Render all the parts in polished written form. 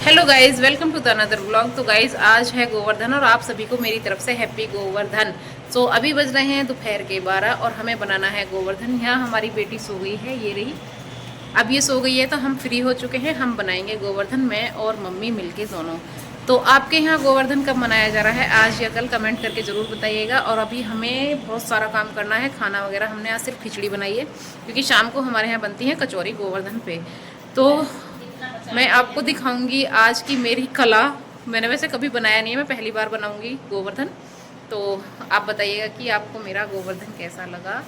Hello guys, welcome to the another blog. तो guys आज है गोवर्धन और आप सभी को मेरी तरफ से हैप्पी गोवर्धन। सो अभी बज रहे हैं दोपहर के 12 और हमें बनाना है गोवर्धन। यहाँ हमारी बेटी सो गई है, ये रही। अब ये सो गई है तो हम फ्री हो चुके हैं। हम बनाएंगे गोवर्धन, मैं और मम्मी मिलके दोनों। तो आपके यहाँ गोवर्धन कब मनाया जा रहा है, आज या कल, कमेंट करके ज़रूर बताइएगा। और अभी हमें बहुत सारा काम करना है, खाना वगैरह। हमने आज सिर्फ खिचड़ी बनाई है क्योंकि शाम को हमारे यहाँ बनती है कचौरी गोवर्धन पे। तो मैं आपको दिखाऊंगी आज की मेरी कला। मैंने वैसे कभी बनाया नहीं है, मैं पहली बार बनाऊंगी गोवर्धन। तो आप बताइएगा कि आपको मेरा गोवर्धन कैसा लगा।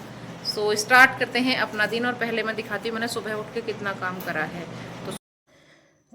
सो स्टार्ट करते हैं अपना दिन। और पहले मैं दिखाती हूँ मैंने सुबह उठ के कितना काम करा है।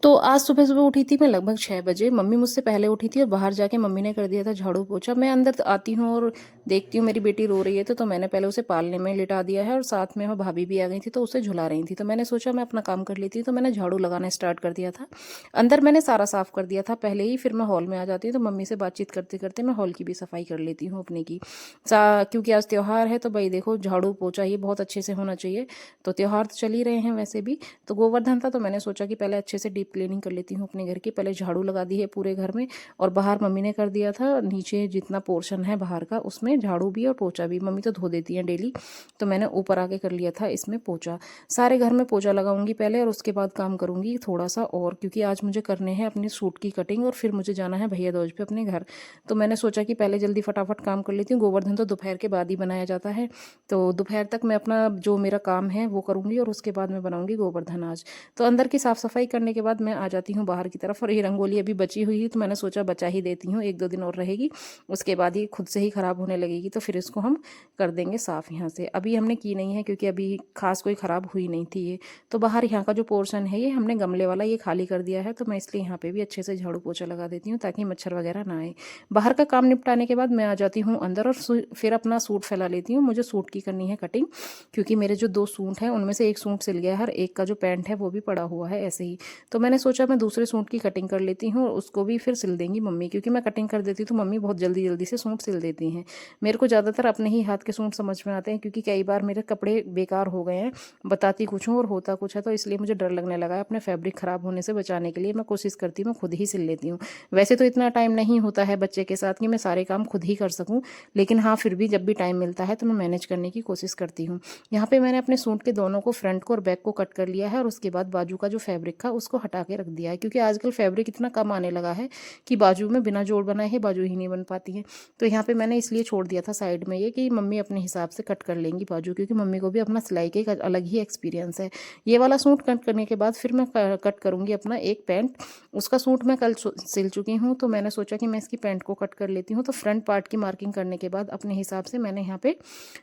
तो आज सुबह सुबह उठी थी मैं लगभग 6 बजे। मम्मी मुझसे पहले उठी थी और बाहर जाके मम्मी ने कर दिया था झाड़ू पोछा। मैं अंदर आती हूँ और देखती हूँ मेरी बेटी रो रही है, तो मैंने पहले उसे पालने में लिटा दिया है और साथ में वह भाभी भी आ गई थी तो उसे झुला रही थी। तो मैंने सोचा मैं अपना काम कर लेती हूँ, तो मैंने झाड़ू लगाना स्टार्ट कर दिया था। अंदर मैंने सारा साफ कर दिया था पहले ही, फिर मैं हॉल में आ जाती हूँ तो मम्मी से बातचीत करते करते मैं हॉल की भी सफाई कर लेती हूँ अपने की। क्योंकि आज त्यौहार है तो भाई देखो झाड़ू पोछा ये बहुत अच्छे से होना चाहिए। तो त्यौहार तो चल ही रहे हैं वैसे भी। तो गोवर्धन था तो मैंने सोचा कि पहले अच्छे से डीप क्लीनिंग कर लेती हूँ अपने घर की। पहले झाड़ू लगा दी है पूरे घर में, और बाहर मम्मी ने कर दिया था। नीचे जितना पोर्शन है बाहर का उसमें झाड़ू भी और पोछा भी, मम्मी तो धो देती हैं डेली। तो मैंने ऊपर आके कर लिया था इसमें पोछा। सारे घर में पोछा लगाऊंगी पहले और उसके बाद काम करूंगी थोड़ा सा और, क्योंकि आज मुझे करने हैं अपने सूट की कटिंग और फिर मुझे जाना है भैया दूज पे अपने घर। तो मैंने सोचा कि पहले जल्दी फटाफट काम कर लेती हूँ। गोवर्धन तो दोपहर के बाद ही बनाया जाता है, तो दोपहर तक मैं अपना जो मेरा काम है वो करूँगी और उसके बाद मैं बनाऊँगी गोवर्धन आज। तो अंदर की साफ़ सफाई करने के बाद मैं आ जाती हूँ बाहर की तरफ। और ये रंगोली अभी बची हुई है तो मैंने सोचा बचा ही देती हूँ, 1-2 दिन और रहेगी, उसके बाद ये खुद से ही ख़राब होने लगेगी तो फिर इसको हम कर देंगे साफ़ यहाँ से। अभी हमने की नहीं है क्योंकि अभी खास कोई ख़राब हुई नहीं थी ये। तो बाहर यहाँ का जो पोर्शन है ये हमने गमले वाला ये खाली कर दिया है, तो मैं इसलिए यहाँ पे भी अच्छे से झाड़ू पोछा लगा देती हूँ ताकि मच्छर वगैरह ना आए। बाहर का काम निपटाने के बाद मैं आ जाती हूँ अंदर और फिर अपना सूट फैला लेती हूँ। मुझे सूट की करनी है कटिंग, क्योंकि मेरे जो 2 सूट हैं उनमें से एक सूट सिल गया है, हर एक का जो पैंट है वो भी पड़ा हुआ है ऐसे ही। तो मैंने सोचा मैं दूसरे सूट की कटिंग कर लेती हूँ और उसको भी फिर सिल देंगी मम्मी, क्योंकि मैं कटिंग कर देती हूँ तो मम्मी बहुत जल्दी जल्दी से सूट सिल देती हैं। मेरे को ज़्यादातर अपने ही हाथ के सूट समझ में आते हैं, क्योंकि कई बार मेरे कपड़े बेकार हो गए हैं, बताती कुछ हूँ और होता कुछ है। तो इसलिए मुझे डर लगने लगा है अपने फैब्रिक ख़राब होने से बचाने के लिए। मैं कोशिश करती हूँ मैं खुद ही सिल लेती हूँ। वैसे तो इतना टाइम नहीं होता है बच्चे के साथ कि मैं सारे काम खुद ही कर सकूँ, लेकिन हाँ फिर भी जब भी टाइम मिलता है तो मैं मैनेज करने की कोशिश करती हूँ। यहाँ पे मैंने अपने सूट के दोनों को, फ्रंट को और बैक को कट कर लिया है और उसके बाद बाजू का जो फैब्रिक था उसको हटा के रख दिया है, क्योंकि आजकल फैब्रिक इतना कम आने लगा है कि बाजू में बिना जोड़ बनाए ही बाजू ही नहीं बन पाती है। तो यहाँ पे मैंने इसलिए छोड़ दिया था साइड में ये कि मम्मी अपने हिसाब से कट कर लेंगी बाजू, क्योंकि मम्मी को भी अपना सिलाई के एक अलग ही एक्सपीरियंस है। ये वाला सूट कट करने के बाद फिर मैं कट करूँगी अपना एक पैंट। उसका सूट मैं कल सिल चुकी हूँ, तो मैंने सोचा कि मैं इसकी पैंट को कट कर लेती हूँ। तो फ्रंट पार्ट की मार्किंग करने के बाद अपने हिसाब से मैंने यहाँ पे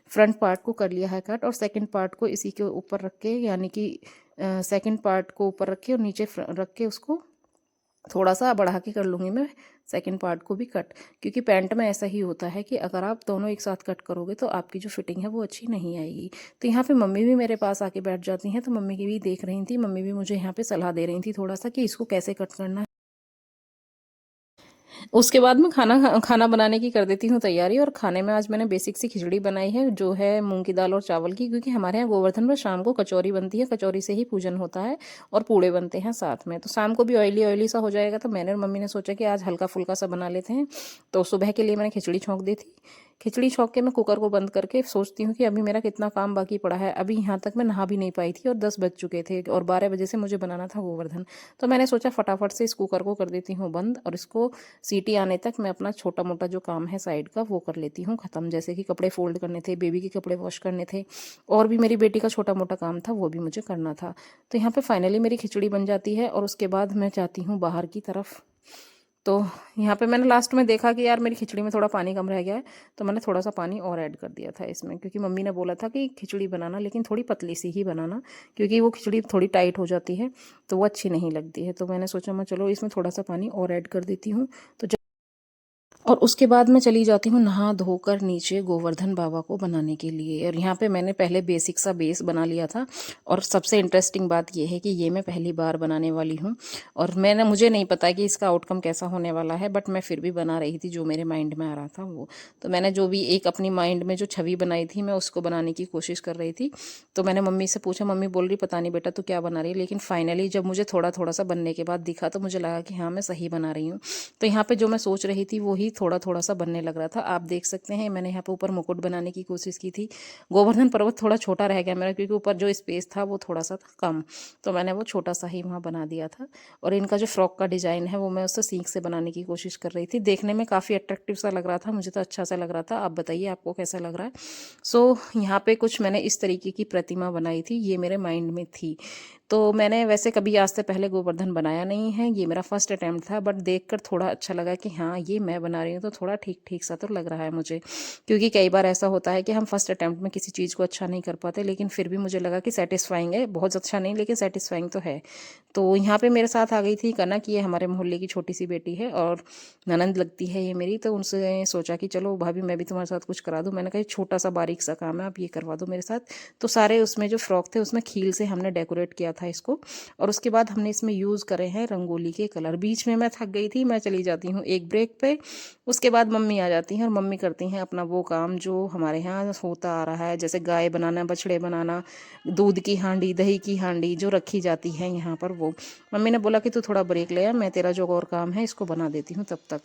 फ्रंट पार्ट को कर लिया है कट, और सेकंड पार्ट को इसी के ऊपर रख के, यानी कि सेकंड पार्ट को ऊपर रख के और नीचे रख के उसको थोड़ा सा बढ़ा के कर लूँगी मैं सेकंड पार्ट को भी कट। क्योंकि पैंट में ऐसा ही होता है कि अगर आप दोनों एक साथ कट करोगे तो आपकी जो फिटिंग है वो अच्छी नहीं आएगी। तो यहाँ पे मम्मी भी मेरे पास आके बैठ जाती हैं, तो मम्मी की भी देख रही थी, मम्मी भी मुझे यहाँ पे सलाह दे रही थी थोड़ा सा कि इसको कैसे कट करना है। उसके बाद मैं खाना खाना बनाने की कर देती हूँ तैयारी। और खाने में आज मैंने बेसिक सी खिचड़ी बनाई है, जो है मूंग की दाल और चावल की, क्योंकि हमारे यहाँ गोवर्धन में शाम को कचौरी बनती है, कचौरी से ही पूजन होता है और पूड़े बनते हैं साथ में। तो शाम को भी ऑयली ऑयली सा हो जाएगा, तो मैंने और मम्मी ने सोचा कि आज हल्का फुल्का सा बना लेते हैं। तो सुबह के लिए मैंने खिचड़ी छोंक दी थी। खिचड़ी छोंक के मैं कुकर को बंद करके सोचती हूँ कि अभी मेरा कितना काम बाकी पड़ा है। अभी यहाँ तक मैं नहा भी नहीं पाई थी और 10 बज चुके थे और 12 बजे से मुझे बनाना था गोवर्धन। तो मैंने सोचा फटाफट से इस कुकर को कर देती हूँ बंद, और इसको सीटी आने तक मैं अपना छोटा मोटा जो काम है साइड का वो कर लेती हूँ ख़त्म। जैसे कि कपड़े फोल्ड करने थे, बेबी के कपड़े वॉश करने थे, और भी मेरी बेटी का छोटा मोटा काम था वो भी मुझे करना था। तो यहाँ पे फाइनली मेरी खिचड़ी बन जाती है और उसके बाद मैं जाती हूँ बाहर की तरफ। तो यहाँ पे मैंने लास्ट में देखा कि यार मेरी खिचड़ी में थोड़ा पानी कम रह गया है, तो मैंने थोड़ा सा पानी और ऐड कर दिया था इसमें, क्योंकि मम्मी ने बोला था कि खिचड़ी बनाना लेकिन थोड़ी पतली सी ही बनाना, क्योंकि वो खिचड़ी थोड़ी टाइट हो जाती है तो वो अच्छी नहीं लगती है। तो मैंने सोचा मैं चलो इसमें थोड़ा सा पानी और ऐड कर देती हूँ। तो और उसके बाद मैं चली जाती हूँ नहा धोकर नीचे गोवर्धन बाबा को बनाने के लिए। और यहाँ पे मैंने पहले बेसिक सा बेस बना लिया था। और सबसे इंटरेस्टिंग बात ये है कि ये मैं पहली बार बनाने वाली हूँ और मुझे नहीं पता कि इसका आउटकम कैसा होने वाला है, बट मैं फिर भी बना रही थी जो मेरे माइंड में आ रहा था वो। तो मैंने जो भी एक अपनी माइंड में जो छवि बनाई थी मैं उसको बनाने की कोशिश कर रही थी। तो मैंने मम्मी से पूछा, मम्मी बोल रही पता नहीं बेटा तू क्या बना रही है, लेकिन फाइनली जब मुझे थोड़ा थोड़ा सा बनने के बाद दिखा तो मुझे लगा कि हाँ मैं सही बना रही हूँ। तो यहाँ पे जो मैं सोच रही थी वही थोड़ा थोड़ा सा बनने लग रहा था। आप देख सकते हैं मैंने यहाँ पे ऊपर मुकुट बनाने की कोशिश की थी। गोवर्धन पर्वत थोड़ा छोटा रह गया मेरा, क्योंकि ऊपर जो स्पेस था वो थोड़ा सा था कम, तो मैंने वो छोटा सा ही वहाँ बना दिया था। और इनका जो फ्रॉक का डिज़ाइन है वो मैं उससे सीख से बनाने की कोशिश कर रही थी। देखने में काफ़ी अट्रैक्टिव सा लग रहा था, मुझे तो अच्छा सा लग रहा था। आप बताइए आपको कैसा लग रहा है। यहाँ पे कुछ मैंने इस तरीके की प्रतिमा बनाई थी, ये मेरे माइंड में थी। तो मैंने वैसे कभी आज से पहले गोवर्धन बनाया नहीं है, ये मेरा फर्स्ट अटैम्प्ट था, बट देखकर थोड़ा अच्छा लगा कि हाँ ये मैं बना रही हूँ तो थोड़ा ठीक ठीक सा तो लग रहा है मुझे। क्योंकि कई बार ऐसा होता है कि हम फर्स्ट अटैम्प्ट में किसी चीज़ को अच्छा नहीं कर पाते, लेकिन फिर भी मुझे लगा कि सेटिस्फाइंग है, बहुत अच्छा नहीं लेकिन सेटिस्फाइंग तो है। तो यहाँ पे मेरे साथ आ गई थी कनक, ये हमारे मोहल्ले की छोटी सी बेटी है और ननंद लगती है ये मेरी। तो उनसे सोचा कि चलो भाभी मैं भी तुम्हारे साथ कुछ करा दूँ। मैंने कहा छोटा सा बारीक सा काम है, आप ये करवा दो मेरे साथ। तो सारे उसमें जो फ्रॉक थे उसमें खील से हमने डेकोरेट किया था इसको। और उसके बाद हमने इसमें यूज़ करे हैं रंगोली के कलर। बीच में मैं थक गई थी, मैं चली जाती हूँ एक ब्रेक पे। उसके बाद मम्मी आ जाती हैं और मम्मी करती हैं अपना वो काम जो हमारे यहाँ होता आ रहा है, जैसे गाय बनाना, बछड़े बनाना, दूध की हांडी, दही की हांडी जो रखी जाती है यहाँ पर वो। मम्मी ने बोला कि तू थोड़ा ब्रेक ले आ, मैं तेरा जो और काम है इसको बना देती हूँ तब तक।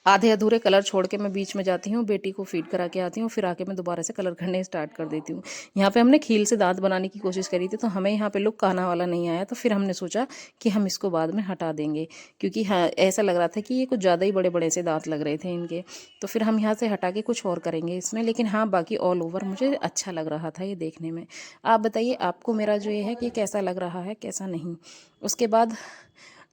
आधे अधूरे कलर छोड़ के मैं बीच में जाती हूँ, बेटी को फीड करा के आती हूँ, फिर आके मैं दोबारा से कलर करने स्टार्ट कर देती हूँ। यहाँ पे हमने खील से दांत बनाने की कोशिश करी थी, तो हमें यहाँ पे लुक कान्हा वाला नहीं आया, तो फिर हमने सोचा कि हम इसको बाद में हटा देंगे, क्योंकि हाँ ऐसा लग रहा था कि ये कुछ ज़्यादा ही बड़े बड़े से दांत लग रहे थे इनके। तो फिर हम यहाँ से हटा के कुछ और करेंगे इसमें, लेकिन हाँ बाकी ऑल ओवर मुझे अच्छा लग रहा था ये देखने में। आप बताइए आपको मेरा जो ये है कि कैसा लग रहा है कैसा नहीं। उसके बाद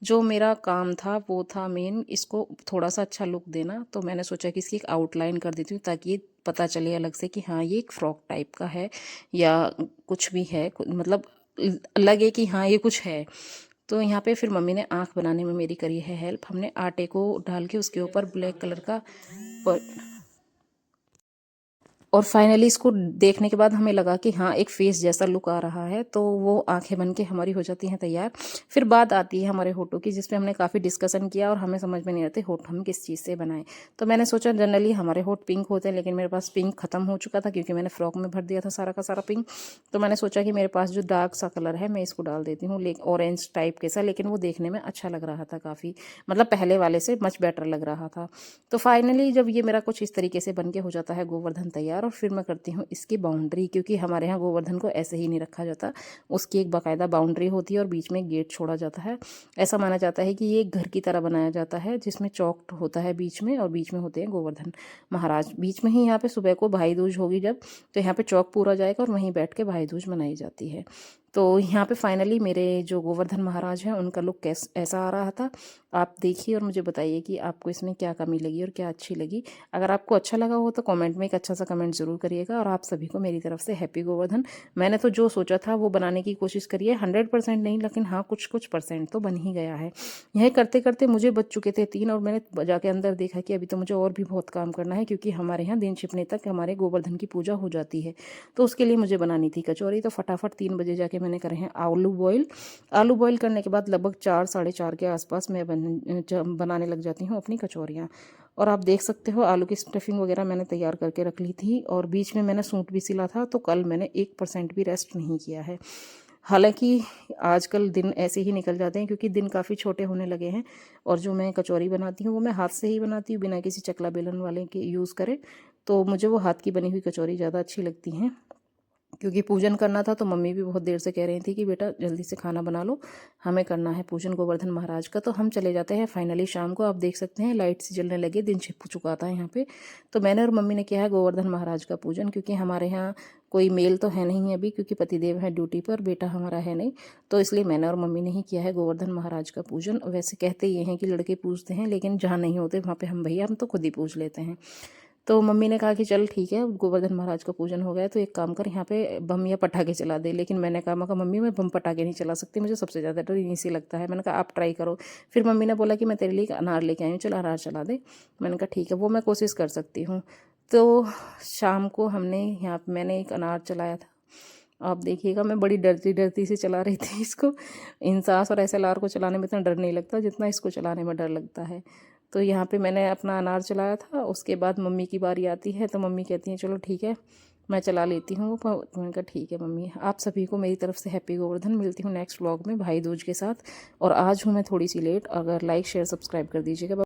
जो मेरा काम था वो था मेन इसको थोड़ा सा अच्छा लुक देना। तो मैंने सोचा कि इसकी एक आउटलाइन कर देती हूँ ताकि ये पता चले अलग से कि हाँ ये एक फ्रॉक टाइप का है या कुछ भी है, मतलब लगे कि हाँ ये कुछ है। तो यहाँ पे फिर मम्मी ने आँख बनाने में मेरी करी है हेल्प। हमने आटे को डाल के उसके ऊपर ब्लैक कलर का और फाइनली इसको देखने के बाद हमें लगा कि हाँ एक फेस जैसा लुक आ रहा है, तो वो आंखें बन के हमारी हो जाती हैं तैयार। फिर बात आती है हमारे होठों की, जिसपे हमने काफ़ी डिस्कशन किया और हमें समझ में नहीं आते होठ हम किस चीज़ से बनाएं। तो मैंने सोचा जनरली हमारे होठ पिंक होते हैं, लेकिन मेरे पास पिंक ख़त्म हो चुका था क्योंकि मैंने फ्रॉक में भर दिया था सारा का सारा पिंक। तो मैंने सोचा कि मेरे पास जो डार्क सा कलर है मैं इसको डाल देती हूँ, ऑरेंज टाइप के सा, लेकिन वो देखने में अच्छा लग रहा था काफ़ी, मतलब पहले वाले से मच बेटर लग रहा था। तो फाइनली जब ये मेरा कुछ इस तरीके से बन के हो जाता है गोवर्धन तैयार, और फिर मैं करती हूँ इसकी बाउंड्री, क्योंकि हमारे यहाँ गोवर्धन को ऐसे ही नहीं रखा जाता, उसकी एक बाकायदा बाउंड्री होती है और बीच में गेट छोड़ा जाता है। ऐसा माना जाता है कि ये एक घर की तरह बनाया जाता है, जिसमें चौक होता है बीच में और बीच में होते हैं गोवर्धन महाराज। बीच में ही यहाँ पे सुबह को भाई दूज होगी जब, तो यहाँ पे चौक पूरा जाएगा और वहीं बैठ के भाई दूज मनाई जाती है। तो यहाँ पे फाइनली मेरे जो गोवर्धन महाराज हैं उनका लुक ऐसा आ रहा था। आप देखिए और मुझे बताइए कि आपको इसमें क्या कमी लगी और क्या अच्छी लगी। अगर आपको अच्छा लगा हो तो कमेंट में एक अच्छा सा कमेंट ज़रूर करिएगा। और आप सभी को मेरी तरफ से हैप्पी गोवर्धन। मैंने तो जो सोचा था वो बनाने की कोशिश करी है, 100% नहीं लेकिन हाँ कुछ कुछ परसेंट तो बन ही गया है। यह करते करते मुझे बज चुके थे 3 और मैंने जाके अंदर देखा कि अभी तो मुझे और भी बहुत काम करना है, क्योंकि हमारे यहाँ दिन छिपने तक हमारे गोवर्धन की पूजा हो जाती है। तो उसके लिए मुझे बनानी थी कचौरी। तो फटाफट 3 बजे जाके मैंने करे हैं आलू बॉईल। आलू बॉईल करने के बाद लगभग 4 साढ़े 4 के आसपास मैं बनाने लग जाती हूँ अपनी कचौरियाँ। और आप देख सकते हो आलू की स्टफिंग वगैरह मैंने तैयार करके रख ली थी, और बीच में मैंने सूट भी सिला था, तो कल मैंने 1% भी रेस्ट नहीं किया है। हालांकि आजकल दिन ऐसे ही निकल जाते हैं क्योंकि दिन काफ़ी छोटे होने लगे हैं। और जो मैं कचौरी बनाती हूँ वो मैं हाथ से ही बनाती हूँ बिना किसी चकला बेलन वाले के यूज़ करे। तो मुझे वो हाथ की बनी हुई कचौरी ज़्यादा अच्छी लगती हैं। क्योंकि पूजन करना था तो मम्मी भी बहुत देर से कह रही थी कि बेटा जल्दी से खाना बना लो, हमें करना है पूजन गोवर्धन महाराज का। तो हम चले जाते हैं फाइनली शाम को। आप देख सकते हैं लाइट से जलने लगे, दिन छिप चुका था यहाँ पे। तो मैंने और मम्मी ने किया है गोवर्धन महाराज का पूजन, क्योंकि हमारे यहाँ कोई मेल तो है नहीं अभी, क्योंकि पतिदेव है ड्यूटी पर, बेटा हमारा है नहीं। तो इसलिए मैंने और मम्मी ने ही किया है गोवर्धन महाराज का पूजन। वैसे कहते ये हैं कि लड़के पूजते हैं, लेकिन जहाँ नहीं होते वहाँ पे हम भैया हम तो खुद ही पूज लेते हैं। तो मम्मी ने कहा कि चल ठीक है, गोवर्धन महाराज का पूजन हो गया तो एक काम कर, यहाँ पे बम या पटाखे चला दे। लेकिन मैंने कहा मम्मी मैं बम पटाखे नहीं चला सकती, मुझे सबसे ज़्यादा डर इन्हीं से लगता है। मैंने कहा आप ट्राई करो। फिर मम्मी ने बोला कि मैं तेरे लिए एक अनार लेके आई हूँ, चल अनार चला दे। मैंने कहा ठीक है, वो मैं कोशिश कर सकती हूँ। तो शाम को मैंने एक अनार चलाया था। आप देखिएगा, मैं बड़ी डरती डरती से चला रही थी इसको। इंसास और SLR को चलाने में इतना डर नहीं लगता जितना इसको चलाने में डर लगता है। तो यहाँ पे मैंने अपना अनार चलाया था। उसके बाद मम्मी की बारी आती है तो मम्मी कहती हैं चलो ठीक है मैं चला लेती हूँ। तो मैंने कहा ठीक है मम्मी। आप सभी को मेरी तरफ से हैप्पी गोवर्धन। मिलती हूँ नेक्स्ट व्लॉग में भाई दूज के साथ। और आज हूँ मैं थोड़ी सी लेट, अगर लाइक शेयर सब्सक्राइब कर दीजिएगा।